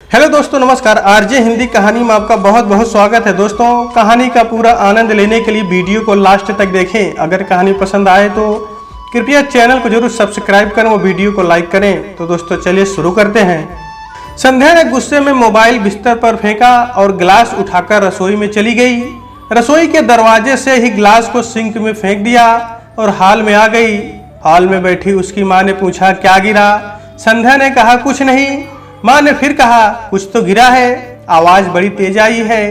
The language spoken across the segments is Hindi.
हेलो दोस्तों, नमस्कार। आरजे हिंदी कहानी में आपका बहुत बहुत स्वागत है। दोस्तों, कहानी का पूरा आनंद लेने के लिए वीडियो को लास्ट तक देखें। अगर कहानी पसंद आए तो कृपया चैनल को जरूर सब्सक्राइब करें और वीडियो को लाइक करें। तो दोस्तों चलिए शुरू करते हैं। संध्या ने गुस्से में मोबाइल बिस्तर पर फेंका और गिलास उठाकर रसोई में चली गई। रसोई के दरवाजे से ही गिलास को सिंक में फेंक दिया और हॉल में आ गई। हॉल में बैठी उसकी माँ ने पूछा, क्या गिरा? संध्या ने कहा, कुछ नहीं। माँ ने फिर कहा, कुछ तो गिरा है। आवाज बड़ी तेज आई है।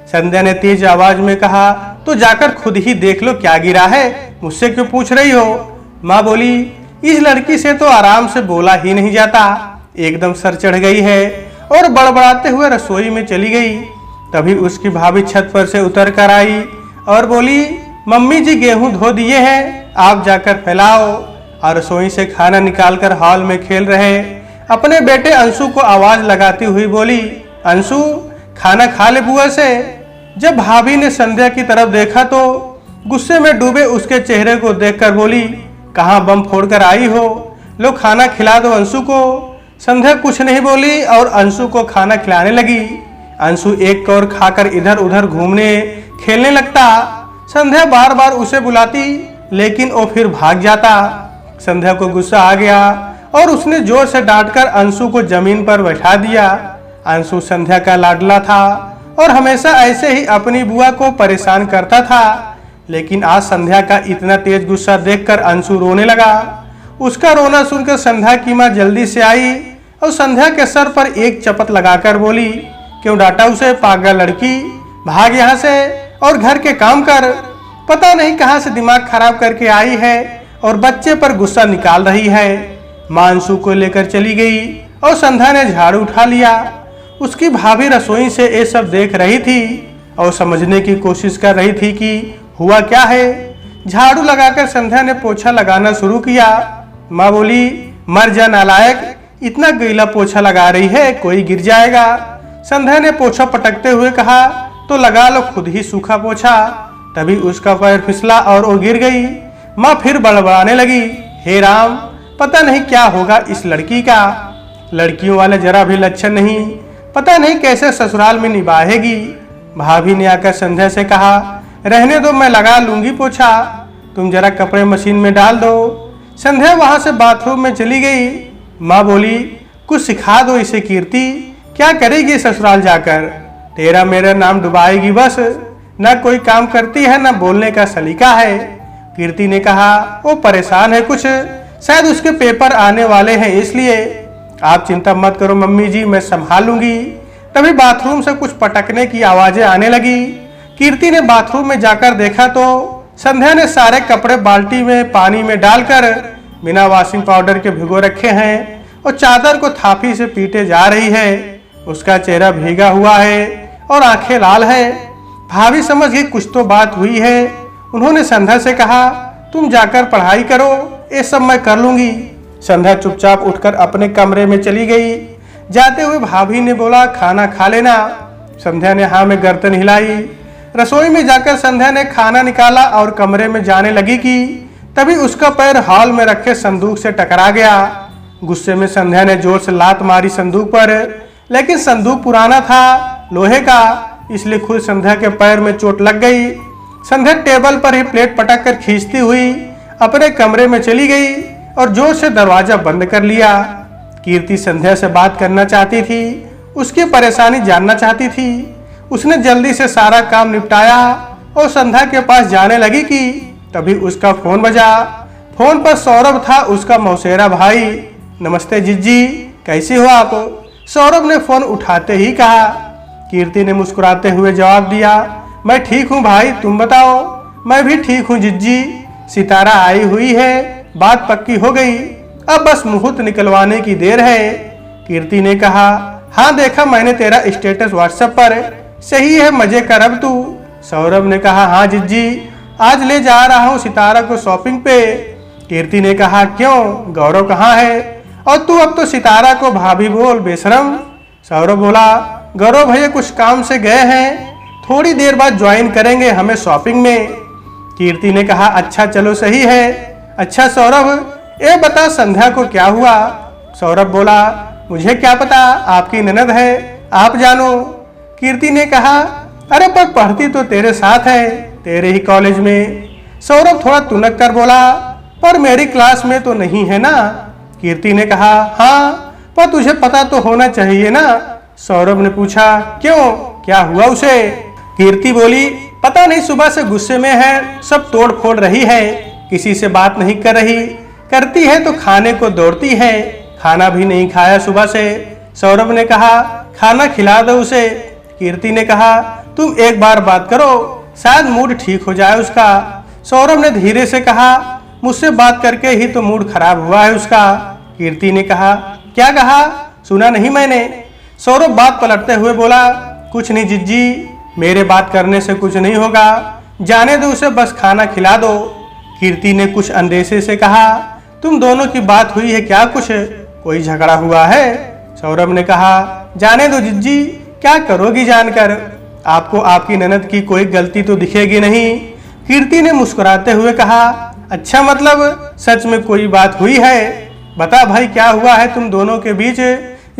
संध्या ने तेज आवाज में कहा, तो जाकर खुद ही देख लो क्या गिरा है, मुझसे क्यों पूछ रही हो? माँ बोली, इस लड़की से तो आराम से बोला ही नहीं जाता, एकदम सर चढ़ गई है और बड़बड़ाते हुए रसोई में चली गई। तभी उसकी भाभी छत पर से उतर कर आई और बोली, मम्मी जी गेहूं धो दिए हैं, आप जाकर फैलाओ। और रसोई से खाना निकालकर हॉल में खेल रहे अपने बेटे अंशु को आवाज लगाती हुई बोली, अंशु खाना खा ले बुआ से। जब भाभी ने संध्या की तरफ देखा तो गुस्से में डूबे उसके चेहरे को देखकर बोली, कहाँ बम फोड़कर आई हो? लो खाना खिला दो अंशु को। संध्या कुछ नहीं बोली और अंशु को खाना खिलाने लगी। अंशु एक कौर खाकर इधर उधर घूमने खेलने लगता। संध्या बार बार उसे बुलाती लेकिन वो फिर भाग जाता। संध्या को गुस्सा आ गया और उसने जोर से डांटकर अंशु को जमीन पर बैठा दिया। अंशु संध्या का लाडला था और हमेशा ऐसे ही अपनी बुआ को परेशान करता था, लेकिन आज संध्या का इतना तेज गुस्सा देखकर अंशु रोने लगा। उसका रोना सुनकर संध्या की माँ जल्दी से आई और संध्या के सर पर एक चपत लगाकर बोली, क्यों डांटा उसे, पागल लड़की, भाग यहाँ से और घर के काम कर। पता नहीं कहाँ से दिमाग खराब करके आई है और बच्चे पर गुस्सा निकाल रही है। माँ अंशु को लेकर चली गई और संध्या ने झाड़ू उठा लिया। उसकी भाभी रसोई से ये सब देख रही थी और समझने की कोशिश कर रही थी कि हुआ क्या है। झाड़ू लगाकर संध्या ने पोछा लगाना शुरू किया। माँ बोली, मर जा नालायक, इतना गीला पोछा लगा रही है, कोई गिर जाएगा। संध्या ने पोछा पटकते हुए कहा, तो लगा लो खुद ही सूखा पोछा। तभी उसका पैर फिसला और वो गिर गई। माँ फिर बड़बड़ाने लगी, हे राम, पता नहीं क्या होगा इस लड़की का। लड़कियों वाले जरा भी लक्षण नहीं, पता नहीं कैसे ससुराल में निभाएगी। भाभी ने आकर संध्या से कहा, रहने दो, मैं लगा लूंगी पोछा, तुम जरा कपड़े मशीन में डाल दो। संध्या वहां से बाथरूम में चली गई। माँ बोली, कुछ सिखा दो इसे कीर्ति, क्या करेगी ससुराल जाकर, तेरा मेरा नाम डुबाएगी बस। न कोई काम करती है न बोलने का सलीका है। कीर्ति ने कहा, वो परेशान है कुछ, शायद उसके पेपर आने वाले हैं इसलिए। आप चिंता मत करो मम्मी जी, मैं संभाल लूंगी। तभी बाथरूम से कुछ पटकने की आवाजें आने लगी। कीर्ति ने बाथरूम में जाकर देखा तो संध्या ने सारे कपड़े बाल्टी में पानी में डालकर बिना वॉशिंग पाउडर के भिगो रखे हैं और चादर को थापी से पीटे जा रही है। उसका चेहरा भीगा हुआ है और आंखें लाल है। भाभी समझ गई कुछ तो बात हुई है। उन्होंने संध्या से कहा, तुम जाकर पढ़ाई करो, ये सब मैं कर लूंगी। संध्या चुपचाप उठकर अपने कमरे में चली गई। जाते हुए भाभी ने बोला, खाना खा लेना। संध्या ने हाँ में गर्दन हिलाई। रसोई में जाकर संध्या ने खाना निकाला और कमरे में जाने लगी कि तभी उसका पैर हॉल में रखे संदूक से टकरा गया। गुस्से में संध्या ने जोर से लात मारी संदूक पर, लेकिन संदूक पुराना था, लोहे का, इसलिए खुद संध्या के पैर में चोट लग गई। संध्या टेबल पर ही प्लेट पटक कर खींचती हुई अपने कमरे में चली गई और जोर से दरवाजा बंद कर लिया। कीर्ति संध्या से बात करना चाहती थी, उसकी परेशानी जानना चाहती थी। उसने जल्दी से सारा काम निपटाया और संध्या के पास जाने लगी कि तभी उसका फोन बजा। फोन पर सौरभ था, उसका मौसेरा भाई। नमस्ते जिज्जी, कैसी हो आप? सौरभ ने फोन उठाते ही कहा। कीर्ति ने मुस्कुराते हुए जवाब दिया, मैं ठीक हूँ भाई, तुम बताओ? मैं भी ठीक हूँ जिज्जी, सितारा आई हुई है, बात पक्की हो गई, अब बस मुहूर्त निकलवाने की देर है। कीर्ति ने कहा, हाँ देखा मैंने तेरा स्टेटस व्हाट्सएप पर, सही है, मजे कर अब तू। सौरभ ने कहा, हाँ जिज्जी, आज ले जा रहा हूँ सितारा को शॉपिंग पे। कीर्ति ने कहा, क्यों, गौरव कहाँ है? और तू अब तो सितारा को भाभी बोल, बेशरम। सौरभ बोला, गौरव भैया कुछ काम से गए हैं, थोड़ी देर बाद ज्वाइन करेंगे हमें शॉपिंग में। कीर्ति ने कहा, अच्छा चलो सही है। अच्छा सौरभ, ये बता संध्या को क्या हुआ? सौरभ बोला, मुझे क्या पता, आपकी ननद है, आप जानो। कीर्ति ने कहा, अरे पर पढ़ती तो तेरे साथ है, तेरे ही कॉलेज में। सौरभ थोड़ा तुनक कर बोला, पर मेरी क्लास में तो नहीं है ना। कीर्ति ने कहा, हाँ पर तुझे पता तो होना चाहिए ना। सौरभ ने पूछा, क्यों, क्या हुआ उसे? कीर्ति बोली, पता नहीं, सुबह से गुस्से में है, सब तोड़ फोड़ रही है, किसी से बात नहीं कर रही, करती है तो खाने को दौड़ती है, खाना भी नहीं खाया सुबह से। सौरभ ने कहा, खाना खिला दो उसे। कीर्ति ने कहा, तुम एक बार बात करो, शायद मूड ठीक हो जाए उसका। सौरभ ने धीरे से कहा, मुझसे बात करके ही तो मूड खराब हुआ है उसका। कीर्ति ने कहा, क्या कहा, सुना नहीं मैंने। सौरभ बात पलटते हुए बोला, कुछ नहीं जिज्जी, मेरे बात करने से कुछ नहीं होगा, जाने दो उसे, बस खाना खिला दो। कीर्ति ने कुछ अंदेशे से कहा, तुम दोनों की बात हुई है क्या, कुछ कोई झगड़ा हुआ है? सौरभ ने कहा, जाने दो जिज्जी, क्या करोगी जानकर, आपको आपकी ननद की कोई गलती तो दिखेगी नहीं। कीर्ति ने मुस्कुराते हुए कहा, अच्छा मतलब सच में कोई बात हुई है? बता भाई, क्या हुआ है तुम दोनों के बीच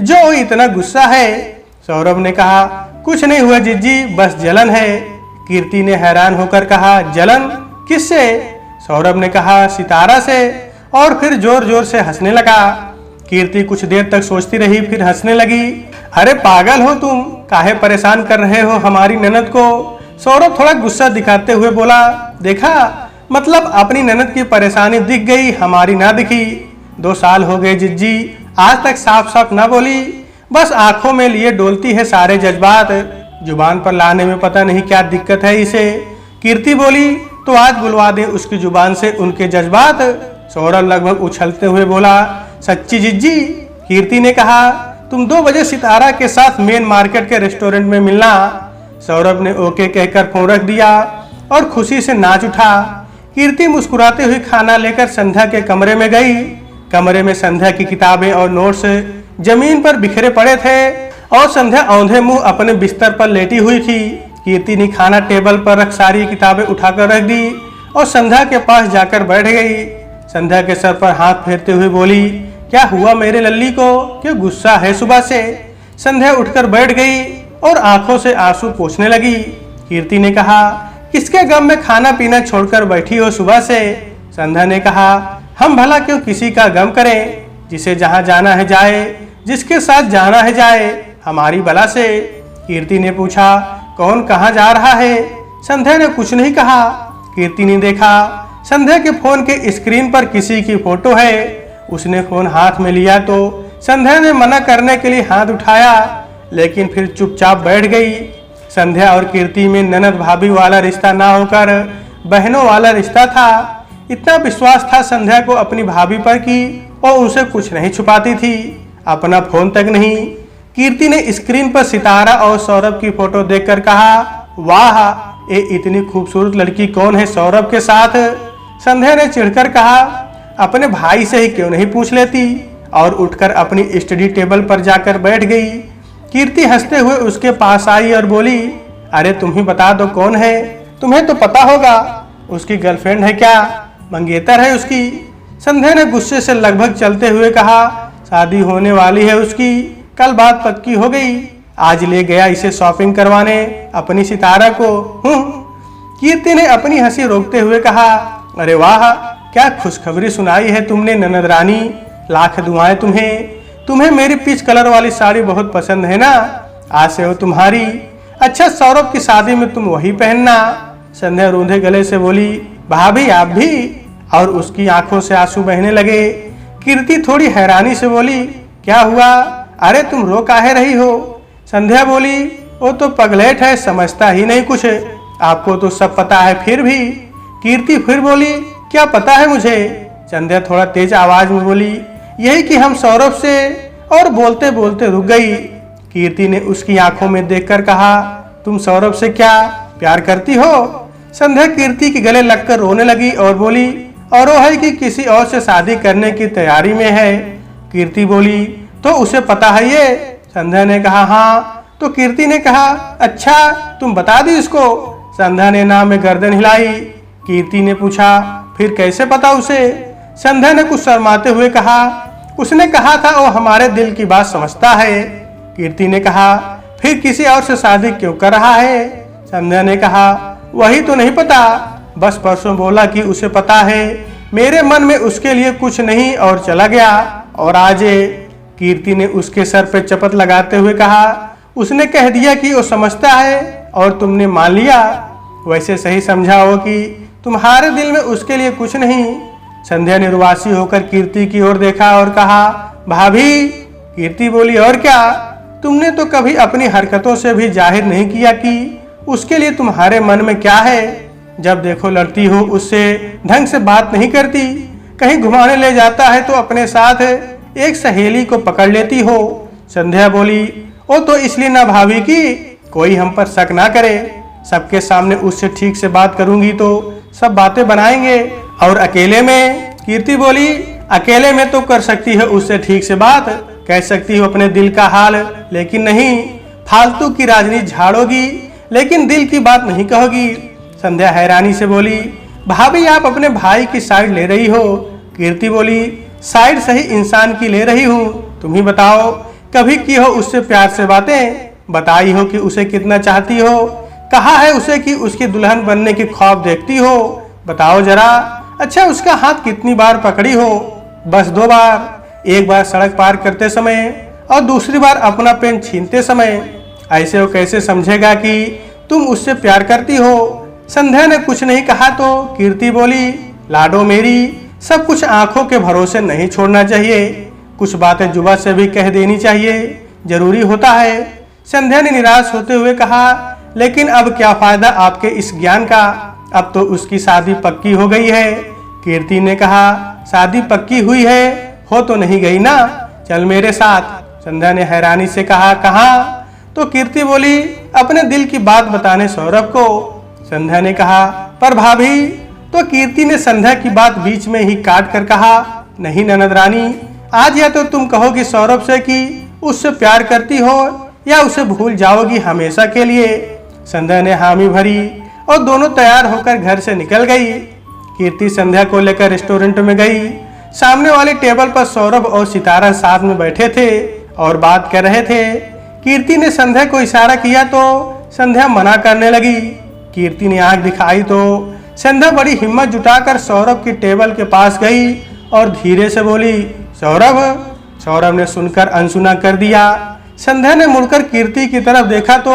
जो इतना गुस्सा है? सौरभ ने कहा, कुछ नहीं हुआ जिज्जी, बस जलन है। कीर्ति ने हैरान होकर कहा, जलन किससे? सौरभ ने कहा, सितारा से, और फिर जोर जोर से हंसने लगा। कीर्ति कुछ देर तक सोचती रही, फिर हंसने लगी। अरे पागल हो तुम, काहे परेशान कर रहे हो हमारी ननद को? सौरभ थोड़ा गुस्सा दिखाते हुए बोला, देखा, मतलब अपनी ननद की परेशानी दिख गई, हमारी ना दिखी। 2 साल हो गए जिज्जी, आज तक साफ साफ ना बोली, बस आंखों में लिए डोलती है सारे जज्बात, जुबान पर लाने में पता नहीं क्या दिक्कत है इसे। कीर्ति बोली, तो आज बुलवा दे उसकी जुबान से उनके जज्बात। सौरभ लगभग उछलते हुए बोला, सच्ची जिज्जी? कीर्ति ने कहा, तुम 2 बजे सितारा के साथ मेन मार्केट के रेस्टोरेंट में मिलना। सौरभ ने ओके कहकर फोन रख दिया और खुशी से नाच उठा। कीर्ति मुस्कुराते हुए खाना लेकर संध्या के कमरे में गई। कमरे में संध्या की किताबें और नोट्स जमीन पर बिखरे पड़े थे और संध्या औंधे मुंह अपने बिस्तर पर लेटी हुई थी। कीर्ति ने खाना टेबल पर रख सारी किताबें उठाकर रख दी और संध्या के पास जाकर बैठ गई। संध्या के सर पर हाथ फेरते हुए बोली, क्या हुआ मेरे लल्ली को, क्यों गुस्सा है सुबह से? संध्या उठकर बैठ गई और आंखों से आंसू पोंछने लगी। कीर्ति ने कहा, किसके गम में खाना पीना छोड़कर बैठी हो सुबह से? संध्या ने कहा, हम भला क्यों किसी का गम करें, जिसे जहाँ जाना है जाए, जिसके साथ जाना है जाए, हमारी बला से। कीर्ति ने पूछा, कौन कहाँ जा रहा है? संध्या ने कुछ नहीं कहा। कीर्ति ने देखा, संध्या के फोन के स्क्रीन पर किसी की फोटो है। उसने फोन हाथ में लिया तो संध्या ने मना करने के लिए हाथ उठाया, लेकिन फिर चुपचाप बैठ गई। संध्या और कीर्ति में ननद भाभी वाला रिश्ता ना होकर बहनों वाला रिश्ता था। इतना विश्वास था संध्या को अपनी भाभी पर कि वो उनसे कुछ नहीं छुपाती थी, अपना फोन तक नहीं। कीर्ति ने स्क्रीन पर सितारा और सौरभ की फोटो देखकर कहा, वाह, ये इतनी खूबसूरत लड़की कौन है सौरभ के साथ? संध्या ने चिढ़कर कहा, अपने भाई से ही क्यों नहीं पूछ लेती, और उठकर अपनी स्टडी टेबल पर जाकर बैठ गई। कीर्ति हंसते हुए उसके पास आई और बोली, अरे तुम ही बता दो कौन है, तुम्हें तो पता होगा, उसकी गर्लफ्रेंड है क्या, मंगेतर है उसकी? संध्या ने गुस्से से लगभग चलते हुए कहा, शादी होने वाली है उसकी, कल बात पक्की हो गई, आज ले गया इसे शॉपिंग करवाने अपनी सितारा को। कीर्ति ने अपनी हंसी रोकते हुए कहा, अरे वाह, क्या खुशखबरी सुनाई है तुमने ननद रानी, लाख दुआएं तुम्हें मेरी पीच कलर वाली साड़ी बहुत पसंद है ना, आज से वो तुम्हारी। अच्छा, सौरभ की शादी में तुम वही पहनना। संध्या रूंधे गले से बोली, भाभी आप भी? और उसकी आंखों से आंसू बहने लगे। कीर्ति थोड़ी हैरानी से बोली, क्या हुआ, अरे तुम रो काहे रही हो? संध्या बोली, वो तो पगलेट है, समझता ही नहीं कुछ, आपको तो सब पता है फिर भी। कीर्ति फिर बोली, क्या पता है मुझे? संध्या थोड़ा तेज आवाज में बोली, यही कि हम सौरभ से, और बोलते बोलते रुक गई। कीर्ति ने उसकी आंखों में देखकर कहा, तुम सौरभ से क्या प्यार करती हो? संध्या कीर्ति के गले लगकर रोने लगी और बोली, और वो है कि किसी और से शादी करने की तैयारी में है। कीर्ति बोली, तो उसे पता है ये? संध्या ने कहा, हाँ। तो कीर्ति ने कहा, अच्छा तुम बता दी इसको? संध्या ने नाम में गर्दन हिलाई। कीर्ति ने पूछा, फिर कैसे पता उसे? संध्या ने कुछ शर्माते हुए कहा, उसने कहा था वो हमारे दिल की बात समझता है। कीर्ति ने कहा, फिर किसी और से शादी क्यों कर रहा है? संध्या ने कहा, वही तो नहीं पता, बस परसों बोला कि उसे पता है, मेरे मन में उसके लिए कुछ नहीं और चला गया। और आज कीर्ति ने उसके सर पे चपत लगाते हुए कहा, उसने कह दिया कि वो समझता है और तुमने मान लिया। वैसे सही समझाओ कि तुम्हारे दिल में उसके लिए कुछ नहीं। संध्या निर्वासी होकर कीर्ति की ओर देखा और कहा, भाभी। कीर्ति बोली, और क्या? तुमने तो कभी अपनी हरकतों से भी जाहिर नहीं किया कि उसके लिए तुम्हारे मन में क्या है। जब देखो लड़ती हो, उससे ढंग से बात नहीं करती, कहीं घुमाने ले जाता है तो अपने साथ एक सहेली को पकड़ लेती हो। संध्या बोली, वो तो इसलिए ना भाभी कि कोई हम पर शक ना करे। सबके सामने उससे ठीक से बात करूंगी तो सब बातें बनाएंगे, और अकेले में? कीर्ति बोली, अकेले में तो कर सकती है उससे ठीक से बात, कह सकती हो अपने दिल का हाल, लेकिन नहीं, फालतू की राजनीति झाड़ोगी लेकिन दिल की बात नहीं कहोगी। संध्या हैरानी से बोली, भाभी आप अपने भाई की साइड ले रही हो। कीर्ति बोली, साइड सही इंसान की ले रही हूँ। तुम ही बताओ, कभी की हो उससे प्यार से बातें? बताई हो कि उसे कितना चाहती हो? कहा है उसे कि उसकी दुल्हन बनने की ख्वाब देखती हो? बताओ जरा। अच्छा, उसका हाथ कितनी बार पकड़ी हो? बस 2 बार, एक बार सड़क पार करते समय और दूसरी बार अपना पेन छीनते समय। ऐसे वो कैसे समझेगा कि तुम उससे प्यार करती हो? संध्या ने कुछ नहीं कहा तो कीर्ति बोली, लाडो मेरी, सब कुछ आंखों के भरोसे नहीं छोड़ना चाहिए, कुछ बातें जुबान से भी कह देनी चाहिए, जरूरी होता है। संध्या ने निराश होते हुए कहा, लेकिन अब क्या फायदा आपके इस ज्ञान का, अब तो उसकी शादी पक्की हो गई है। कीर्ति ने कहा, शादी पक्की हुई है, हो तो नहीं गई ना, चल मेरे साथ। संध्या ने हैरानी से कहा, कहाँ? तो कीर्ति बोली, अपने दिल की बात बताने सौरभ को। संध्या ने कहा, पर भाभी। तो कीर्ति ने संध्या की बात बीच में ही काट कर कहा, नहीं ननद रानी, आज या तो तुम कहोगी सौरभ से कि उससे प्यार करती हो या उसे भूल जाओगी हमेशा के लिए। संध्या ने हामी भरी और दोनों तैयार होकर घर से निकल गई। कीर्ति संध्या को लेकर रेस्टोरेंट में गई। सामने वाली टेबल पर सौरभ और सितारा साथ में बैठे थे और बात कर रहे थे। कीर्ति ने संध्या को इशारा किया तो संध्या मना करने लगी। कीर्ति ने आंख दिखाई तो संध्या बड़ी हिम्मत जुटाकर सौरभ की टेबल के पास गई और धीरे से बोली, सौरभ। सौरभ ने सुनकर अनसुना कर दिया। संध्या ने मुड़कर कीर्ति की तरफ देखा तो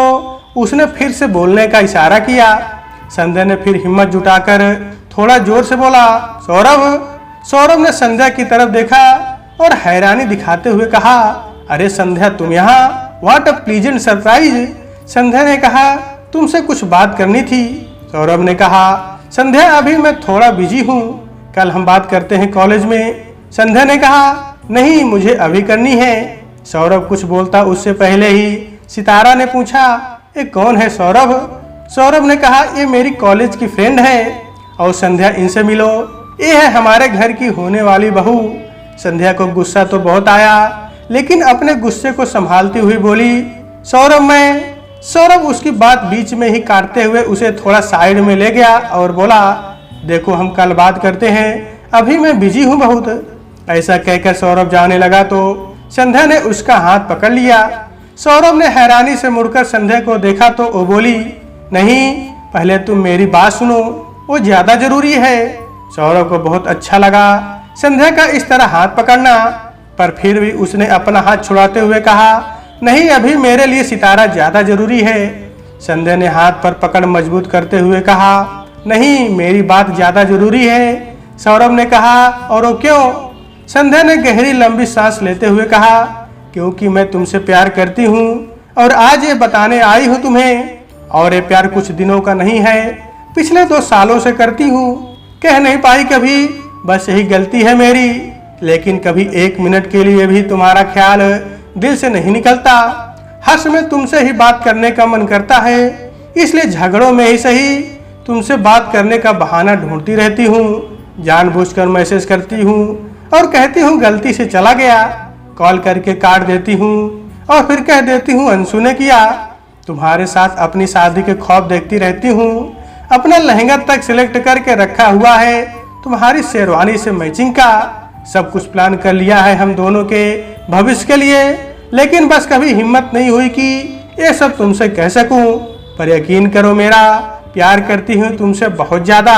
उसने फिर से बोलने का इशारा किया। संध्या ने फिर हिम्मत जुटाकर थोड़ा जोर से बोला, सौरभ। सौरभ ने संध्या की तरफ देखा और हैरानी दिखाते हुए कहा, अरे संध्या तुम यहाँ, व्हाट अ प्लीजेंट सरप्राइज। संध्या ने कहा, तुमसे कुछ बात करनी थी। सौरभ ने कहा, संध्या अभी मैं थोड़ा बिजी हूँ, कल हम बात करते हैं कॉलेज में। संध्या ने कहा, नहीं मुझे अभी करनी है। सौरभ कुछ बोलता उससे पहले ही सितारा ने पूछा, ये कौन है सौरभ? सौरभ ने कहा, ये मेरी कॉलेज की फ्रेंड है और संध्या इनसे मिलो, ये है हमारे घर की होने वाली बहू। संध्या को गुस्सा तो बहुत आया लेकिन अपने गुस्से को संभालती हुई बोली, सौरभ मैं। सौरभ उसकी बात बीच में ही काटते हुए उसे थोड़ा साइड में ले गया और बोला, देखो हम कल बात करते हैं, अभी मैं बिजी हूँ बहुत। ऐसा कहकर सौरभ जाने लगा तो संध्या ने उसका हाथ पकड़ लिया। सौरभ ने हैरानी से मुड़कर संध्या को देखा तो वो बोली, नहीं पहले तुम मेरी बात सुनो, वो ज्यादा जरूरी है। सौरभ को बहुत अच्छा लगा संध्या का इस तरह हाथ पकड़ना, पर फिर भी उसने अपना हाथ छुड़ाते हुए कहा, नहीं अभी मेरे लिए सितारा ज्यादा जरूरी है। संध्या ने हाथ पर पकड़ मजबूत करते हुए कहा, नहीं मेरी बात ज्यादा जरूरी है। सौरभ ने कहा, और वो क्यों? संध्या ने गहरी लंबी सांस लेते हुए कहा, क्योंकि मैं तुमसे प्यार करती हूँ और आज ये बताने आई हूँ तुम्हें। और ये प्यार कुछ दिनों का नहीं है, पिछले 2 सालों से करती हूँ, कह नहीं पाई कभी, बस यही गलती है मेरी। लेकिन कभी 1 मिनट के लिए भी तुम्हारा ख्याल दिल से नहीं निकलता। हर समय तुमसे ही बात करने का मन करता है, इसलिए झगड़ों में ही सही तुमसे बात करने का बहाना ढूंढती रहती हूँ। जानबूझकर मैसेज करती हूँ और कहती हूँ गलती से चला गया, कॉल करके काट देती हूँ और फिर कह देती हूँ अनसुने किया। तुम्हारे साथ अपनी शादी के ख्वाब देखती रहती हूँ, अपना लहंगा तक सिलेक्ट करके रखा हुआ है तुम्हारी शेरवानी से मैचिंग का। सब कुछ प्लान कर लिया है हम दोनों के भविष्य के लिए, लेकिन बस कभी हिम्मत नहीं हुई कि ये सब तुमसे कह सकूं। पर यकीन करो, मेरा प्यार करती हूँ तुमसे बहुत ज्यादा।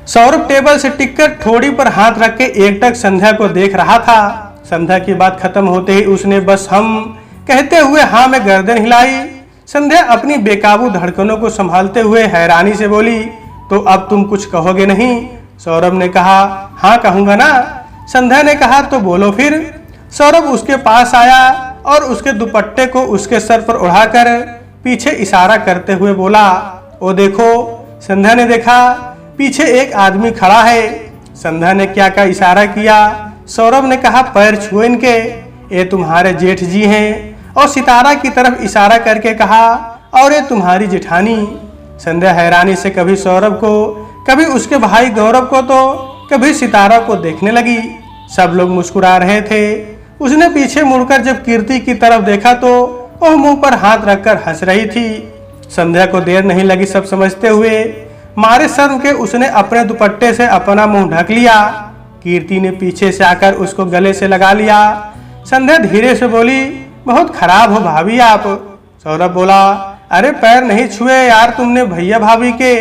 सौरभ टेबल से टिककर ठोड़ी पर हाथ रख के एकटक संध्या को देख रहा था। संध्या की बात खत्म होते ही उसने बस हम कहते हुए हाँ में गर्दन हिलाई। संध्या अपनी बेकाबू धड़कनों को संभालते हुए हैरानी से बोली, तो अब तुम कुछ कहोगे नहीं? सौरभ ने कहा, हाँ कहूंगा ना। संध्या ने कहा, तो बोलो फिर। सौरभ उसके पास आया और उसके दुपट्टे को उसके सर पर उड़ाकर पीछे इशारा करते हुए बोला, ओ देखो। संध्या ने देखा, पीछे एक आदमी खड़ा है। संध्या ने क्या का इशारा किया। सौरभ ने कहा, पैर छुओ इनके, ये तुम्हारे जेठ जी हैं। और सितारा की तरफ इशारा करके कहा, और ये तुम्हारी जेठानी। संध्या हैरानी से कभी सौरभ को, कभी उसके भाई गौरव को, तो कभी सितारा को देखने लगी। सब लोग मुस्कुरा रहे थे। उसने पीछे मुड़कर जब कीर्ति की तरफ देखा तो वह मुंह पर हाथ रखकर हंस रही थी। संध्या को देर नहीं लगी सब समझते हुए। मारे शर्म के उसने अपने दुपट्टे से अपना मुंह ढक लिया। कीर्ति ने पीछे से आकर उसको गले से लगा लिया। संध्या धीरे से बोली, बहुत खराब हो भाभी आप। सौरभ बोला, अरे पैर नहीं छुए यार तुमने भैया भाभी के।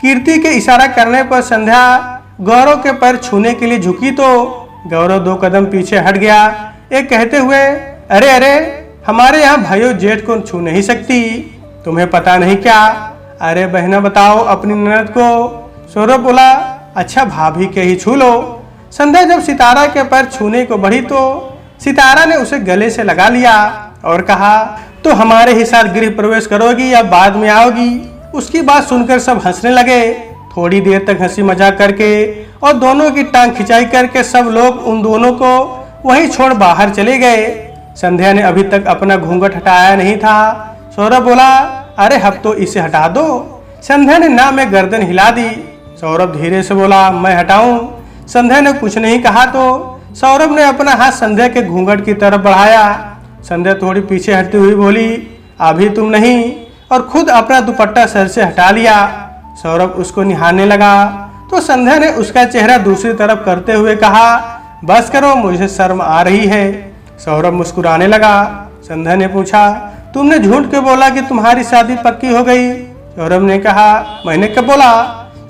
कीर्ति के इशारा करने पर संध्या गौरव के पैर छूने के लिए झुकी तो गौरव 2 कदम पीछे हट गया, एक कहते हुए, अरे अरे हमारे यहाँ भाइयों जेठ को छू नहीं सकती, तुम्हें पता नहीं क्या? अरे बहना बताओ अपनी ननद को। सौरभ बोला, अच्छा भाभी के ही छू लो। संध्या जब सितारा के पैर छूने को बढ़ी तो सितारा ने उसे गले से लगा लिया और कहा, तो हमारे ही साथ गृह प्रवेश करोगी या बाद में आओगी? उसकी बात सुनकर सब हंसने लगे। थोड़ी देर तक हंसी मजाक करके और दोनों की टांग खिंचाई करके सब लोग उन दोनों को वहीं छोड़ बाहर चले गए। संध्या ने अभी तक अपना घूंघट हटाया नहीं था। सौरभ बोला, अरे अब तो इसे हटा दो। संध्या ने ना में गर्दन हिला दी। सौरभ धीरे से बोला, मैं हटाऊं? संध्या ने कुछ नहीं कहा तो सौरभ ने अपना हाथ संध्या के घूंघट की तरफ बढ़ाया। संध्या थोड़ी पीछे हटती हुई बोली, अभी तुम नहीं, और खुद अपना दुपट्टा सर से हटा लिया। सौरभ उसको निहारने लगा तो संध्या ने उसका चेहरा दूसरी तरफ करते हुए कहा, बस करो, मुझे शर्म आ रही है। सौरभ मुस्कुराने लगा। संध्या ने पूछा, तुमने झूठ क्यों बोला कि तुम्हारी शादी पक्की हो गई? सौरभ ने कहा, मैंने कब बोला?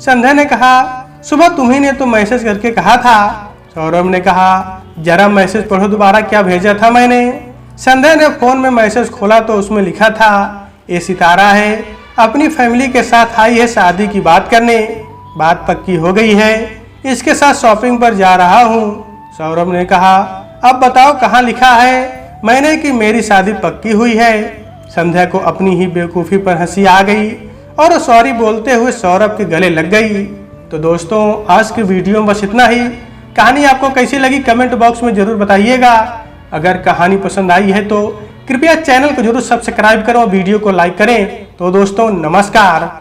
संध्या ने कहा, सुबह तुम्ही ने तो मैसेज करके कहा था। सौरभ ने कहा, जरा मैसेज पढ़ो दोबारा, क्या भेजा था मैंने? संध्या ने फोन में मैसेज खोला तो उसमें लिखा था, ये सितारा है, अपनी फैमिली के साथ आई है शादी की बात करने, बात पक्की हो गई है, इसके साथ शॉपिंग पर जा रहा हूँ। सौरभ ने कहा, अब बताओ कहाँ लिखा है मैंने कि मेरी शादी पक्की हुई है? संध्या को अपनी ही बेवकूफ़ी पर हंसी आ गई और सॉरी बोलते हुए सौरभ के गले लग गई। तो दोस्तों, आज की वीडियो में बस इतना ही। कहानी आपको कैसी लगी कमेंट बॉक्स में जरूर बताइएगा। अगर कहानी पसंद आई है तो कृपया चैनल को जरूर सब्सक्राइब करें और वीडियो को लाइक करें। तो दोस्तों, नमस्कार।